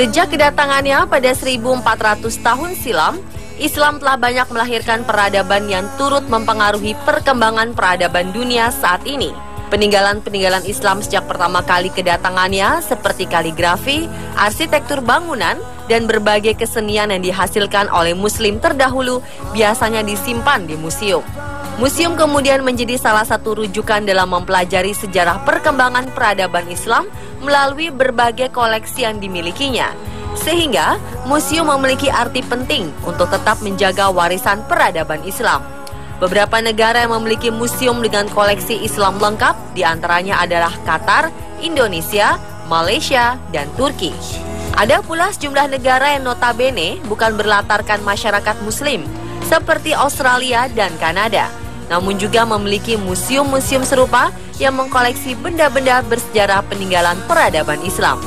Sejak kedatangannya pada 1400 tahun silam, Islam telah banyak melahirkan peradaban yang turut mempengaruhi perkembangan peradaban dunia saat ini. Peninggalan-peninggalan Islam sejak pertama kali kedatangannya seperti kaligrafi, arsitektur bangunan, dan berbagai kesenian yang dihasilkan oleh Muslim terdahulu biasanya disimpan di museum. Museum kemudian menjadi salah satu rujukan dalam mempelajari sejarah perkembangan peradaban Islam melalui berbagai koleksi yang dimilikinya. Sehingga, museum memiliki arti penting untuk tetap menjaga warisan peradaban Islam. Beberapa negara yang memiliki museum dengan koleksi Islam lengkap diantaranya adalah Qatar, Indonesia, Malaysia, dan Turki. Ada pula sejumlah negara yang notabene bukan berlatarkan masyarakat Muslim, seperti Australia dan Kanada, namun juga memiliki museum-museum serupa yang mengkoleksi benda-benda bersejarah peninggalan peradaban Islam.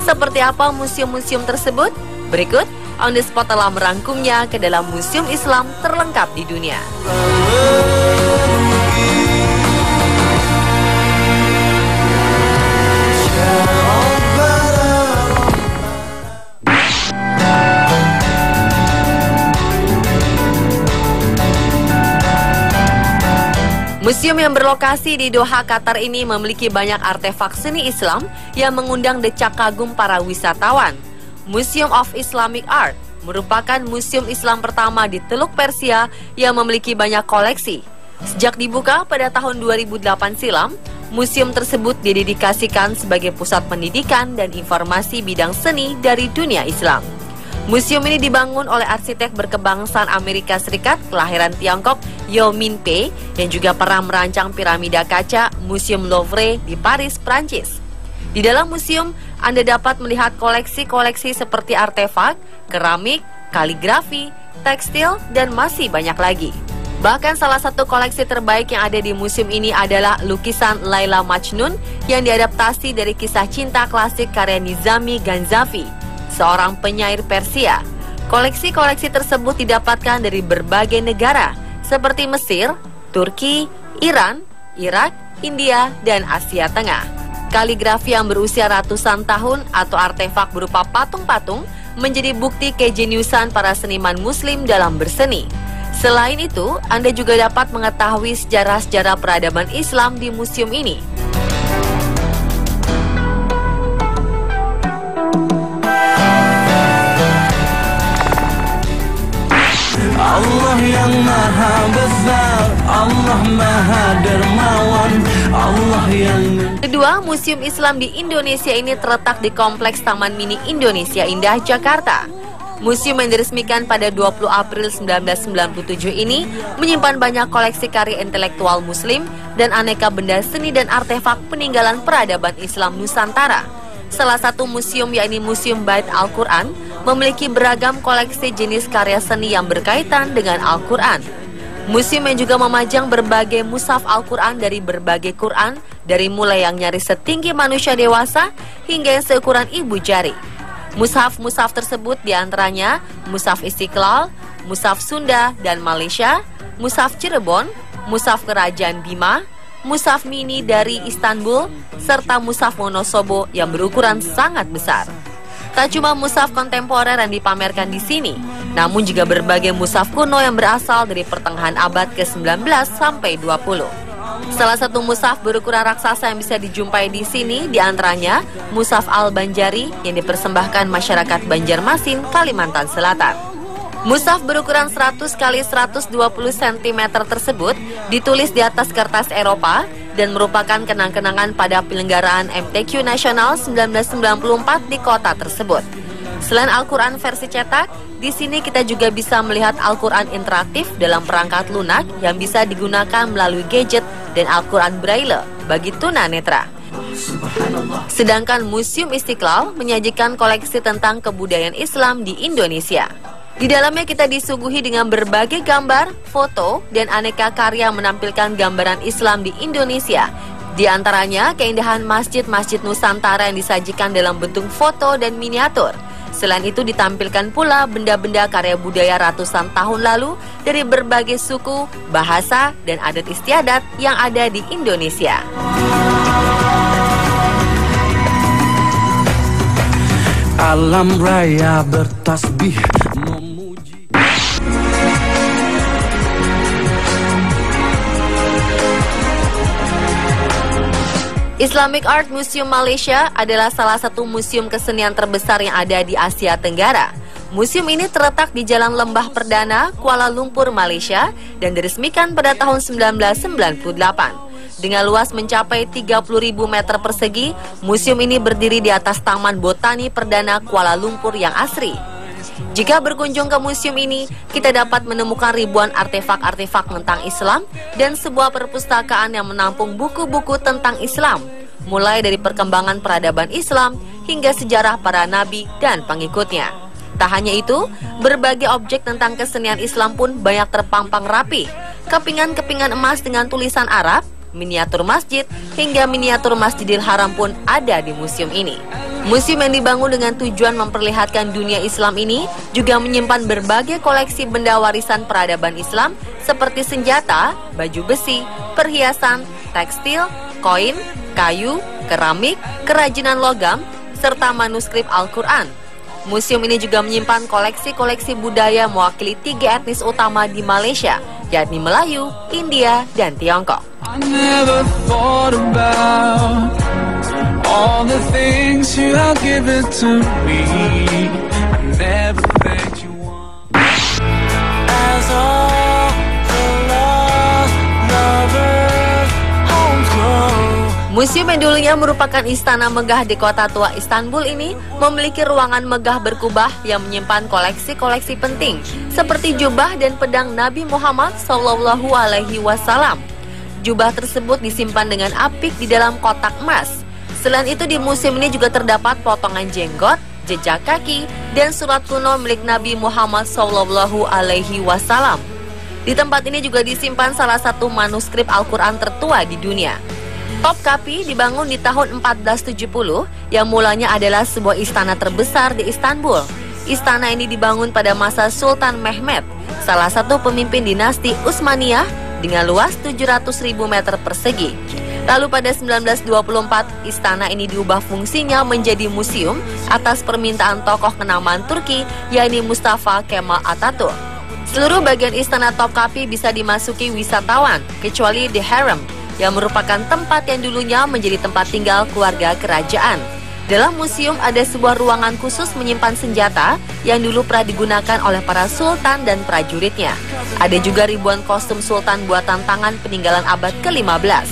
Seperti apa museum-museum tersebut? Berikut On The Spot telah merangkumnya ke dalam museum Islam terlengkap di dunia. Museum yang berlokasi di Doha, Qatar ini memiliki banyak artefak seni Islam yang mengundang decak kagum para wisatawan. Museum of Islamic Art merupakan museum Islam pertama di Teluk Persia yang memiliki banyak koleksi. Sejak dibuka pada tahun 2008 silam, museum tersebut didedikasikan sebagai pusat pendidikan dan informasi bidang seni dari dunia Islam. Museum ini dibangun oleh arsitek berkebangsaan Amerika Serikat kelahiran Tiongkok Yo Min Pei yang juga pernah merancang piramida kaca Museum Louvre di Paris, Prancis. Di dalam museum, Anda dapat melihat koleksi-koleksi seperti artefak, keramik, kaligrafi, tekstil, dan masih banyak lagi. Bahkan salah satu koleksi terbaik yang ada di museum ini adalah lukisan Laila Majnun yang diadaptasi dari kisah cinta klasik karya Nizami Ganjavi, seorang penyair Persia. Koleksi-koleksi tersebut didapatkan dari berbagai negara seperti Mesir, Turki, Iran, Irak, India, dan Asia Tengah. Kaligrafi yang berusia ratusan tahun atau artefak berupa patung-patung menjadi bukti kejeniusan para seniman Muslim dalam berseni. Selain itu, Anda juga dapat mengetahui sejarah-sejarah peradaban Islam di museum ini. Allah yang maha besar, Allah maha dermawan, Allah yang... Kedua, Museum Islam di Indonesia ini terletak di Kompleks Taman Mini Indonesia Indah, Jakarta. Museum yang diresmikan pada 20 April 1997 ini menyimpan banyak koleksi karya intelektual Muslim dan aneka benda seni dan artefak peninggalan peradaban Islam Nusantara. Salah satu museum yakni Museum Bait Al-Quran memiliki beragam koleksi jenis karya seni yang berkaitan dengan Al-Quran. Museum yang juga memajang berbagai mushaf Al-Quran dari berbagai Quran, dari mulai yang nyaris setinggi manusia dewasa hingga yang seukuran ibu jari. Mushaf-mushaf tersebut diantaranya Mushaf Istiqlal, Mushaf Sunda dan Malaysia, Mushaf Cirebon, Mushaf Kerajaan Bima, Mushaf Mini dari Istanbul, serta Mushaf Wonosobo yang berukuran sangat besar. Tak cuma mushaf kontemporer yang dipamerkan di sini, namun juga berbagai mushaf kuno yang berasal dari pertengahan abad ke-19 sampai 20. Salah satu mushaf berukuran raksasa yang bisa dijumpai di sini diantaranya Mushaf Al-Banjari yang dipersembahkan masyarakat Banjarmasin, Kalimantan Selatan. Mushaf berukuran 100 x 120 cm tersebut ditulis di atas kertas Eropa dan merupakan kenang-kenangan pada penyelenggaraan MTQ Nasional 1994 di kota tersebut. Selain Al-Quran versi cetak, di sini kita juga bisa melihat Al-Quran interaktif dalam perangkat lunak yang bisa digunakan melalui gadget dan Al-Quran Braille bagi tunanetra. Sedangkan Museum Istiqlal menyajikan koleksi tentang kebudayaan Islam di Indonesia. Di dalamnya kita disuguhi dengan berbagai gambar, foto, dan aneka karya menampilkan gambaran Islam di Indonesia. Di antaranya keindahan masjid-masjid Nusantara yang disajikan dalam bentuk foto dan miniatur. Selain itu ditampilkan pula benda-benda karya budaya ratusan tahun lalu dari berbagai suku, bahasa, dan adat istiadat yang ada di Indonesia. Alam raya bertasbih memuji. Islamic Art Museum Malaysia adalah salah satu museum kesenian terbesar yang ada di Asia Tenggara. Museum ini terletak di Jalan Lembah Perdana, Kuala Lumpur, Malaysia, dan diresmikan pada tahun 1998. Dengan luas mencapai 30.000 meter persegi, museum ini berdiri di atas Taman Botani Perdana Kuala Lumpur yang asri. Jika berkunjung ke museum ini, kita dapat menemukan ribuan artefak-artefak tentang Islam dan sebuah perpustakaan yang menampung buku-buku tentang Islam, mulai dari perkembangan peradaban Islam hingga sejarah para nabi dan pengikutnya. Tak hanya itu, berbagai objek tentang kesenian Islam pun banyak terpampang rapi. Kepingan-kepingan emas dengan tulisan Arab, miniatur masjid, hingga miniatur Masjidil Haram pun ada di museum ini. Museum yang dibangun dengan tujuan memperlihatkan dunia Islam ini juga menyimpan berbagai koleksi benda warisan peradaban Islam seperti senjata, baju besi, perhiasan, tekstil, koin, kayu, keramik, kerajinan logam, serta manuskrip Al-Quran. Museum ini juga menyimpan koleksi-koleksi budaya mewakili 3 etnis utama di Malaysia, yakni Melayu, India, dan Tiongkok. I never thought about all the things you have given to me. I never thanked you once. As all the lost lovers home grow. Museum yang dulunya merupakan istana megah di kota tua Istanbul ini memiliki ruangan megah berkubah yang menyimpan koleksi-koleksi penting seperti jubah dan pedang Nabi Muhammad SAW. Jubah tersebut disimpan dengan apik di dalam kotak emas. Selain itu, di museum ini juga terdapat potongan jenggot, jejak kaki, dan surat kuno milik Nabi Muhammad SAW. Di tempat ini juga disimpan salah satu manuskrip Al-Quran tertua di dunia. Topkapi dibangun di tahun 1470 yang mulanya adalah sebuah istana terbesar di Istanbul. Istana ini dibangun pada masa Sultan Mehmed, salah satu pemimpin dinasti Utsmaniyah dengan luas 700.000 meter persegi. Lalu pada 1924, istana ini diubah fungsinya menjadi museum atas permintaan tokoh kenamaan Turki, yakni Mustafa Kemal Atatürk. Seluruh bagian istana Topkapi bisa dimasuki wisatawan, kecuali The Harem, yang merupakan tempat yang dulunya menjadi tempat tinggal keluarga kerajaan. Dalam museum ada sebuah ruangan khusus menyimpan senjata yang dulu pernah digunakan oleh para sultan dan prajuritnya. Ada juga ribuan kostum sultan buatan tangan peninggalan abad ke-15.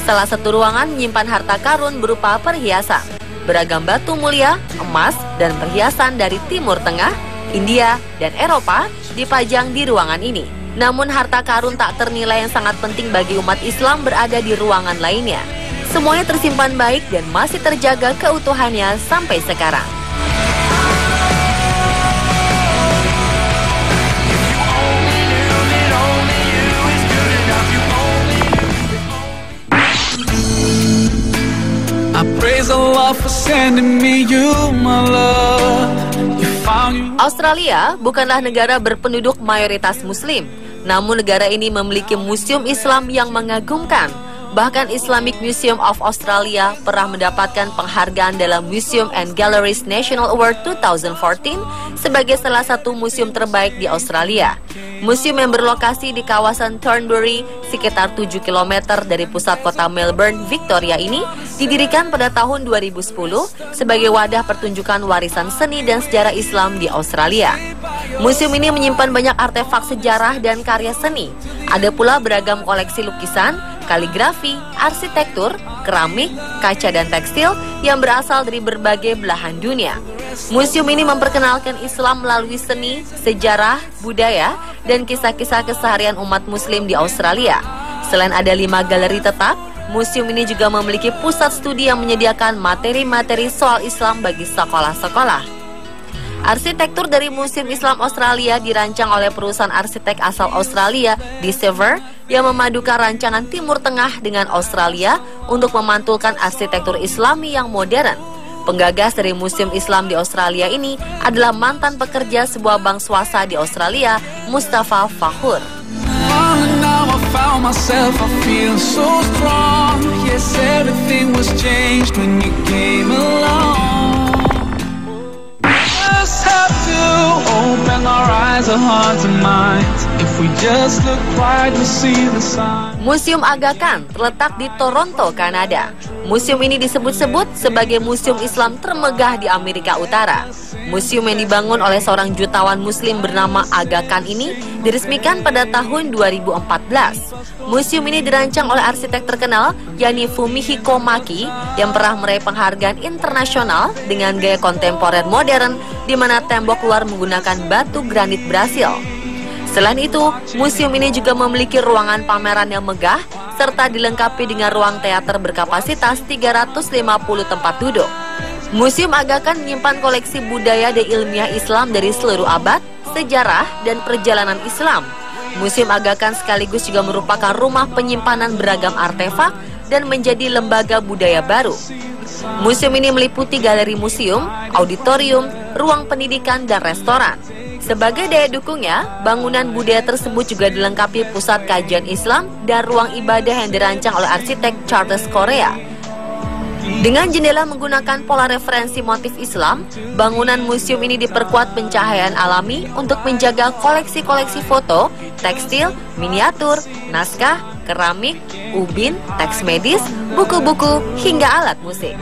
Salah satu ruangan menyimpan harta karun berupa perhiasan, beragam batu mulia, emas, dan perhiasan dari Timur Tengah, India, dan Eropa dipajang di ruangan ini. Namun harta karun tak ternilai yang sangat penting bagi umat Islam berada di ruangan lainnya. Semuanya tersimpan baik dan masih terjaga keutuhannya sampai sekarang. I praise Allah for sending me you, my love. Australia bukanlah negara berpenduduk mayoritas Muslim, namun negara ini memiliki museum Islam yang mengagumkan. Bahkan Islamic Museum of Australia pernah mendapatkan penghargaan dalam Museum and Galleries National Award 2014 sebagai salah satu museum terbaik di Australia. Museum yang berlokasi di kawasan Thornbury, sekitar 7 km dari pusat kota Melbourne, Victoria ini didirikan pada tahun 2010 sebagai wadah pertunjukan warisan seni dan sejarah Islam di Australia. Museum ini menyimpan banyak artefak sejarah dan karya seni. Ada pula beragam koleksi lukisan, kaligrafi, arsitektur, keramik, kaca dan tekstil yang berasal dari berbagai belahan dunia. Museum ini memperkenalkan Islam melalui seni, sejarah, budaya, dan kisah-kisah keseharian umat Muslim di Australia. Selain ada 5 galeri tetap, museum ini juga memiliki pusat studi yang menyediakan materi-materi soal Islam bagi sekolah-sekolah. Arsitektur dari Museum Islam Australia dirancang oleh perusahaan arsitek asal Australia, Discover, yang memadukan rancangan Timur Tengah dengan Australia untuk memantulkan arsitektur Islami yang modern. Penggagas dari Museum Islam di Australia ini adalah mantan pekerja sebuah bank swasta di Australia, Mustafa Fahur. Open our eyes, our hearts and minds. If we just look right, we see the sign. Museum Aga Khan terletak di Toronto, Kanada. Museum ini disebut-sebut sebagai museum Islam termegah di Amerika Utara. Museum yang dibangun oleh seorang jutawan Muslim bernama Aga Khan ini diresmikan pada tahun 2014. Museum ini dirancang oleh arsitek terkenal yakni Fumihiko Maki yang pernah meraih penghargaan internasional dengan gaya kontemporer modern di mana tembok luar menggunakan batu granit Brasil. Selain itu, museum ini juga memiliki ruangan pameran yang megah serta dilengkapi dengan ruang teater berkapasitas 350 tempat duduk. Museum Aga Khan menyimpan koleksi budaya dan ilmiah Islam dari seluruh abad, sejarah, dan perjalanan Islam. Museum Aga Khan sekaligus juga merupakan rumah penyimpanan beragam artefak dan menjadi lembaga budaya baru. Museum ini meliputi galeri museum, auditorium, ruang pendidikan, dan restoran. Sebagai daya dukungnya, bangunan budaya tersebut juga dilengkapi pusat kajian Islam dan ruang ibadah yang dirancang oleh arsitek Charles Korea. Dengan jendela menggunakan pola referensi motif Islam, bangunan museum ini diperkuat pencahayaan alami untuk menjaga koleksi-koleksi foto, tekstil, miniatur, naskah, keramik, ubin, teks medis, buku-buku, hingga alat musik.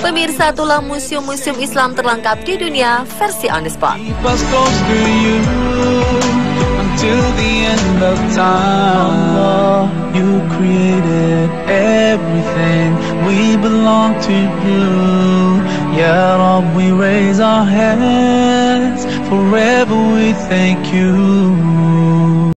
Pemirsa, itulah museum-museum Islam terlengkap di dunia versi On The Spot. Till the end of time, Allah, you created everything. We belong to you. Ya Rabb, we raise our hands. Forever we thank you.